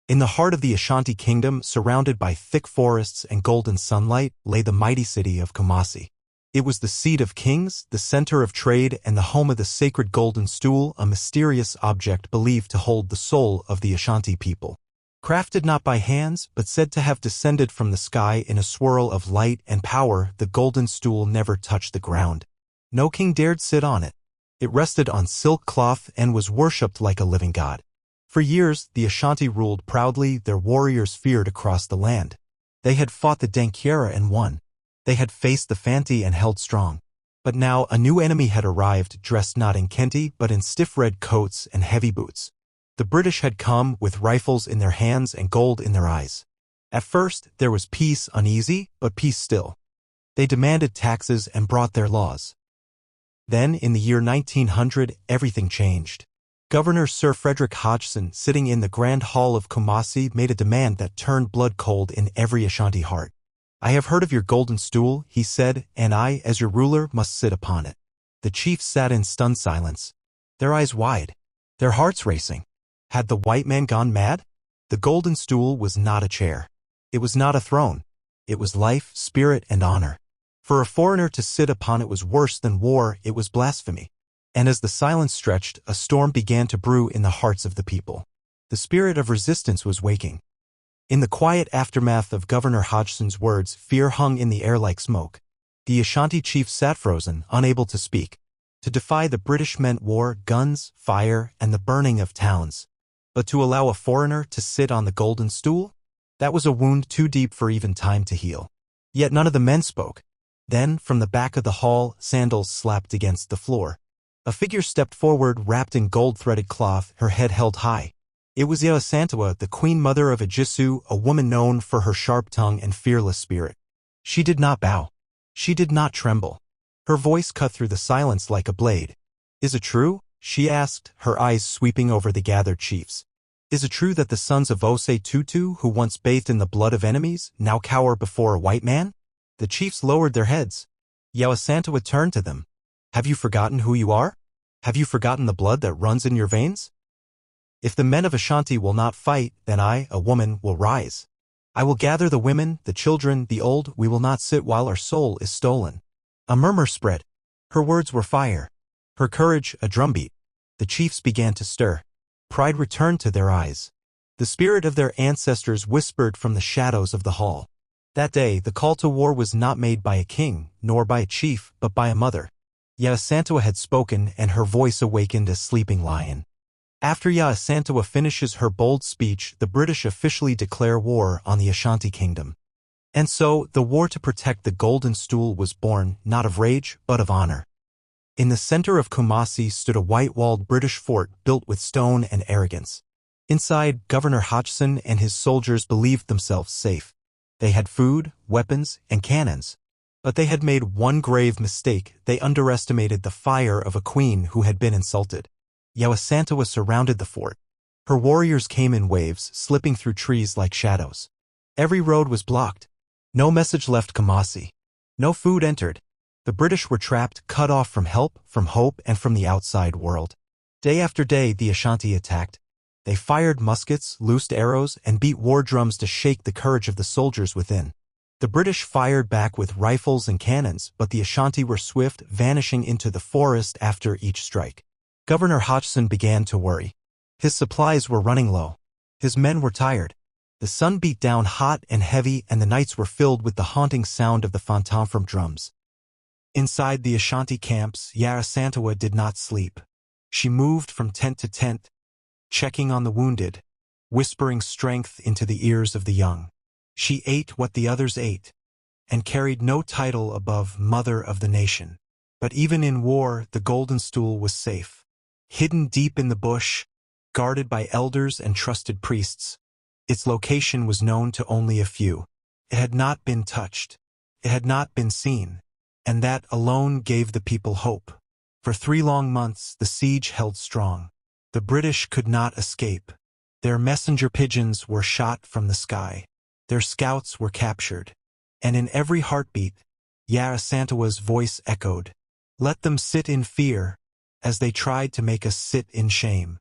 In the heart of the Ashanti kingdom, surrounded by thick forests and golden sunlight, lay the mighty city of Kumasi. It was the seat of kings, the center of trade, and the home of the sacred Golden Stool, a mysterious object believed to hold the soul of the Ashanti people. Crafted not by hands, but said to have descended from the sky in a swirl of light and power, the Golden Stool never touched the ground. No king dared sit on it. It rested on silk cloth and was worshipped like a living god. For years, the Ashanti ruled proudly, their warriors feared across the land. They had fought the Dankyera and won. They had faced the Fanti and held strong. But now a new enemy had arrived, dressed not in kente but in stiff red coats and heavy boots. The British had come with rifles in their hands and gold in their eyes. At first, there was peace uneasy, but peace still. They demanded taxes and brought their laws. Then, in the year 1900, everything changed. Governor Sir Frederick Hodgson, sitting in the Grand Hall of Kumasi, made a demand that turned blood cold in every Ashanti heart. "I have heard of your golden stool," he said, "and I, as your ruler, must sit upon it." The chiefs sat in stunned silence, their eyes wide, their hearts racing. Had the white man gone mad? The golden stool was not a chair. It was not a throne. It was life, spirit, and honor. For a foreigner to sit upon it was worse than war, it was blasphemy. And as the silence stretched, a storm began to brew in the hearts of the people. The spirit of resistance was waking. In the quiet aftermath of Governor Hodgson's words, fear hung in the air like smoke. The Ashanti chief sat frozen, unable to speak. To defy the British meant war, guns, fire, and the burning of towns. But to allow a foreigner to sit on the golden stool? That was a wound too deep for even time to heal. Yet none of the men spoke. Then, from the back of the hall, sandals slapped against the floor. A figure stepped forward, wrapped in gold-threaded cloth, her head held high. It was Yaa Asantewaa, the queen mother of Ajisu, a woman known for her sharp tongue and fearless spirit. She did not bow. She did not tremble. Her voice cut through the silence like a blade. "Is it true?" she asked, her eyes sweeping over the gathered chiefs. "Is it true that the sons of Ose Tutu, who once bathed in the blood of enemies, now cower before a white man?" The chiefs lowered their heads. Yaa Asantewaa turned to them. "Have you forgotten who you are? Have you forgotten the blood that runs in your veins? If the men of Ashanti will not fight, then I, a woman, will rise. I will gather the women, the children, the old. We will not sit while our soul is stolen." A murmur spread. Her words were fire. Her courage, a drumbeat. The chiefs began to stir. Pride returned to their eyes. The spirit of their ancestors whispered from the shadows of the hall. That day, the call to war was not made by a king, nor by a chief, but by a mother. Yaa Asantewaa had spoken, and her voice awakened a sleeping lion. After Yaa Asantewaa finishes her bold speech, the British officially declare war on the Ashanti kingdom. And so, the war to protect the Golden Stool was born, not of rage, but of honor. In the center of Kumasi stood a white-walled British fort built with stone and arrogance. Inside, Governor Hodgson and his soldiers believed themselves safe. They had food, weapons, and cannons. But they had made one grave mistake. They underestimated the fire of a queen who had been insulted. Yaa Asantewaa surrounded the fort. Her warriors came in waves, slipping through trees like shadows. Every road was blocked. No message left Kumasi. No food entered. The British were trapped, cut off from help, from hope, and from the outside world. Day after day, the Ashanti attacked. They fired muskets, loosed arrows, and beat war drums to shake the courage of the soldiers within. The British fired back with rifles and cannons, but the Ashanti were swift, vanishing into the forest after each strike. Governor Hodgson began to worry. His supplies were running low. His men were tired. The sun beat down hot and heavy, and the nights were filled with the haunting sound of the fantom drums. Inside the Ashanti camps, Yaa Asantewaa did not sleep. She moved from tent to tent, checking on the wounded, whispering strength into the ears of the young. She ate what the others ate, and carried no title above Mother of the Nation. But even in war, the Golden Stool was safe. Hidden deep in the bush, guarded by elders and trusted priests. Its location was known to only a few. It had not been touched. It had not been seen. And that alone gave the people hope. For 3 long months, the siege held strong. The British could not escape. Their messenger pigeons were shot from the sky. Their scouts were captured. And in every heartbeat, Yaa Asantewaa's voice echoed. "Let them sit in fear," as they tried to make us sit in shame.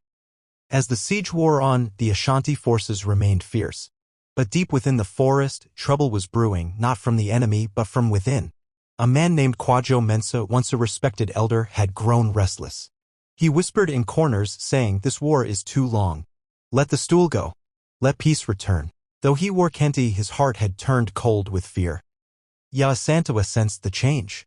As the siege wore on, the Ashanti forces remained fierce. But deep within the forest, trouble was brewing, not from the enemy but from within. A man named Kwajo Mensa, once a respected elder, had grown restless. He whispered in corners, saying, "This war is too long. Let the stool go. Let peace return." Though he wore kente, his heart had turned cold with fear. Yaa Asantewaa sensed the change.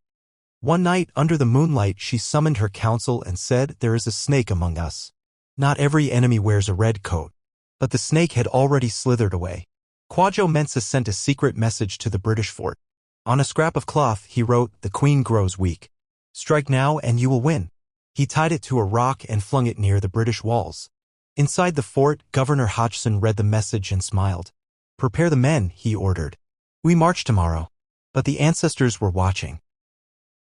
One night, under the moonlight, she summoned her council and said, "There is a snake among us. Not every enemy wears a red coat." But the snake had already slithered away. Kwajo Mensa sent a secret message to the British fort. On a scrap of cloth, he wrote, "The queen grows weak. Strike now and you will win." He tied it to a rock and flung it near the British walls. Inside the fort, Governor Hodgson read the message and smiled. "Prepare the men," he ordered. "We march tomorrow." But the ancestors were watching.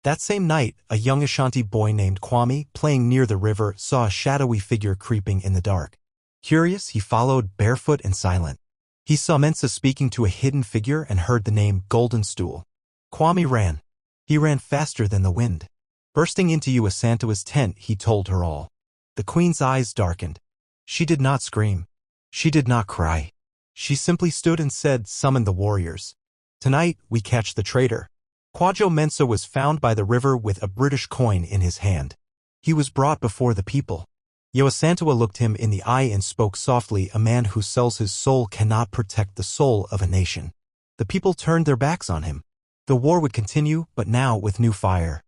That same night, a young Ashanti boy named Kwame, playing near the river, saw a shadowy figure creeping in the dark. Curious, he followed, barefoot and silent. He saw Mensa speaking to a hidden figure and heard the name Golden Stool. Kwame ran. He ran faster than the wind. Bursting into Yaa Asantewaa's tent, he told her all. The queen's eyes darkened. She did not scream. She did not cry. She simply stood and said, "Summon the warriors. Tonight, we catch the traitor." Kwajo Mensa was found by the river with a British coin in his hand. He was brought before the people. Yaa Asantewaa looked him in the eye and spoke softly, "A man who sells his soul cannot protect the soul of a nation." The people turned their backs on him. The war would continue, but now with new fire.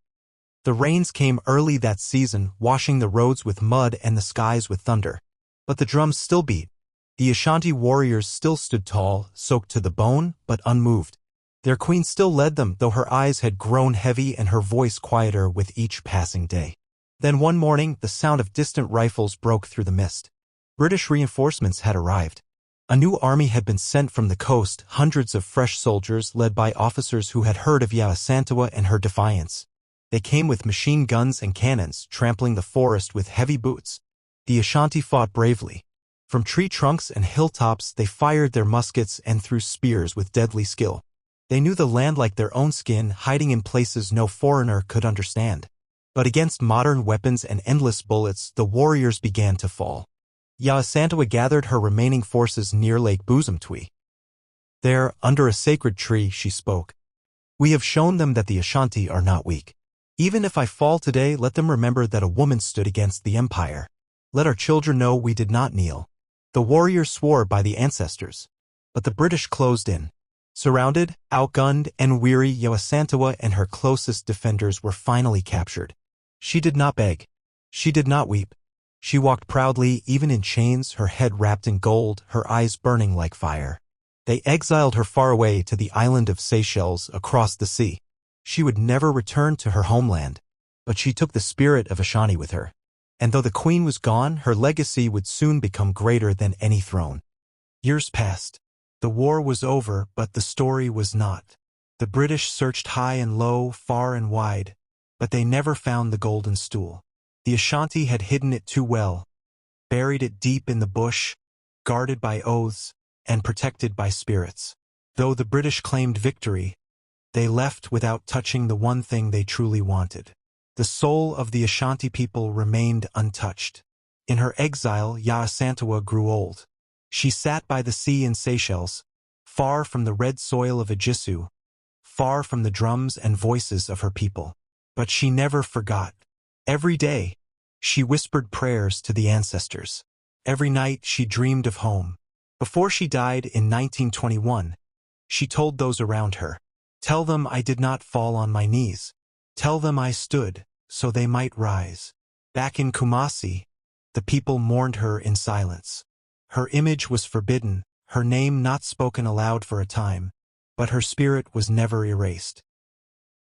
The rains came early that season, washing the roads with mud and the skies with thunder. But the drums still beat. The Ashanti warriors still stood tall, soaked to the bone, but unmoved. Their queen still led them, though her eyes had grown heavy and her voice quieter with each passing day. Then one morning, the sound of distant rifles broke through the mist. British reinforcements had arrived. A new army had been sent from the coast, hundreds of fresh soldiers led by officers who had heard of Yaa Asantewaa and her defiance. They came with machine guns and cannons, trampling the forest with heavy boots. The Ashanti fought bravely. From tree trunks and hilltops, they fired their muskets and threw spears with deadly skill. They knew the land like their own skin, hiding in places no foreigner could understand. But against modern weapons and endless bullets, the warriors began to fall. Yaa Asantewaa gathered her remaining forces near Lake Buzumtwi. There, under a sacred tree, she spoke. "We have shown them that the Ashanti are not weak. Even if I fall today, let them remember that a woman stood against the empire. Let our children know we did not kneel." The warriors swore by the ancestors. But the British closed in. Surrounded, outgunned, and weary, Yaa Asantewaa and her closest defenders were finally captured. She did not beg. She did not weep. She walked proudly, even in chains, her head wrapped in gold, her eyes burning like fire. They exiled her far away to the island of Seychelles across the sea. She would never return to her homeland. But she took the spirit of Ashanti with her. And though the queen was gone, her legacy would soon become greater than any throne. Years passed. The war was over, but the story was not. The British searched high and low, far and wide, but they never found the Golden Stool. The Ashanti had hidden it too well, buried it deep in the bush, guarded by oaths, and protected by spirits. Though the British claimed victory, they left without touching the one thing they truly wanted. The soul of the Ashanti people remained untouched. In her exile, Yaa Asantewaa grew old. She sat by the sea in Seychelles, far from the red soil of Ejisu, far from the drums and voices of her people. But she never forgot. Every day, she whispered prayers to the ancestors. Every night, she dreamed of home. Before she died in 1921, she told those around her, "Tell them I did not fall on my knees. Tell them I stood, so they might rise." Back in Kumasi, the people mourned her in silence. Her image was forbidden, her name not spoken aloud for a time, but her spirit was never erased.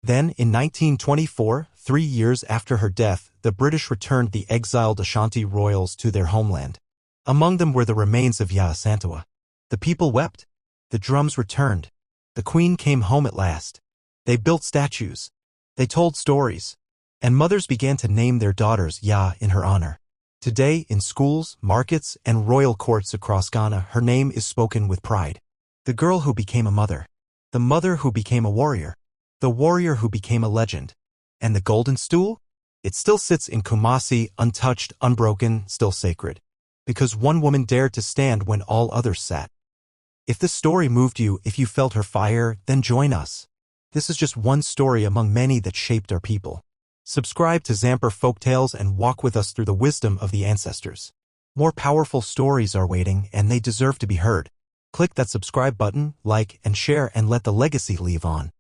Then, in 1924, 3 years after her death, the British returned the exiled Ashanti royals to their homeland. Among them were the remains of Yaa Asantewaa. The people wept. The drums returned. The queen came home at last. They built statues. They told stories. And mothers began to name their daughters Yaa in her honor. Today, in schools, markets, and royal courts across Ghana, her name is spoken with pride. The girl who became a mother. The mother who became a warrior. The warrior who became a legend. And the Golden Stool? It still sits in Kumasi, untouched, unbroken, still sacred. because one woman dared to stand when all others sat. If this story moved you, if you felt her fire, then join us. This is just one story among many that shaped our people. Subscribe to Zamper Folktales and walk with us through the wisdom of the ancestors. More powerful stories are waiting, and they deserve to be heard. Click that subscribe button, like, and share, and let the legacy live on.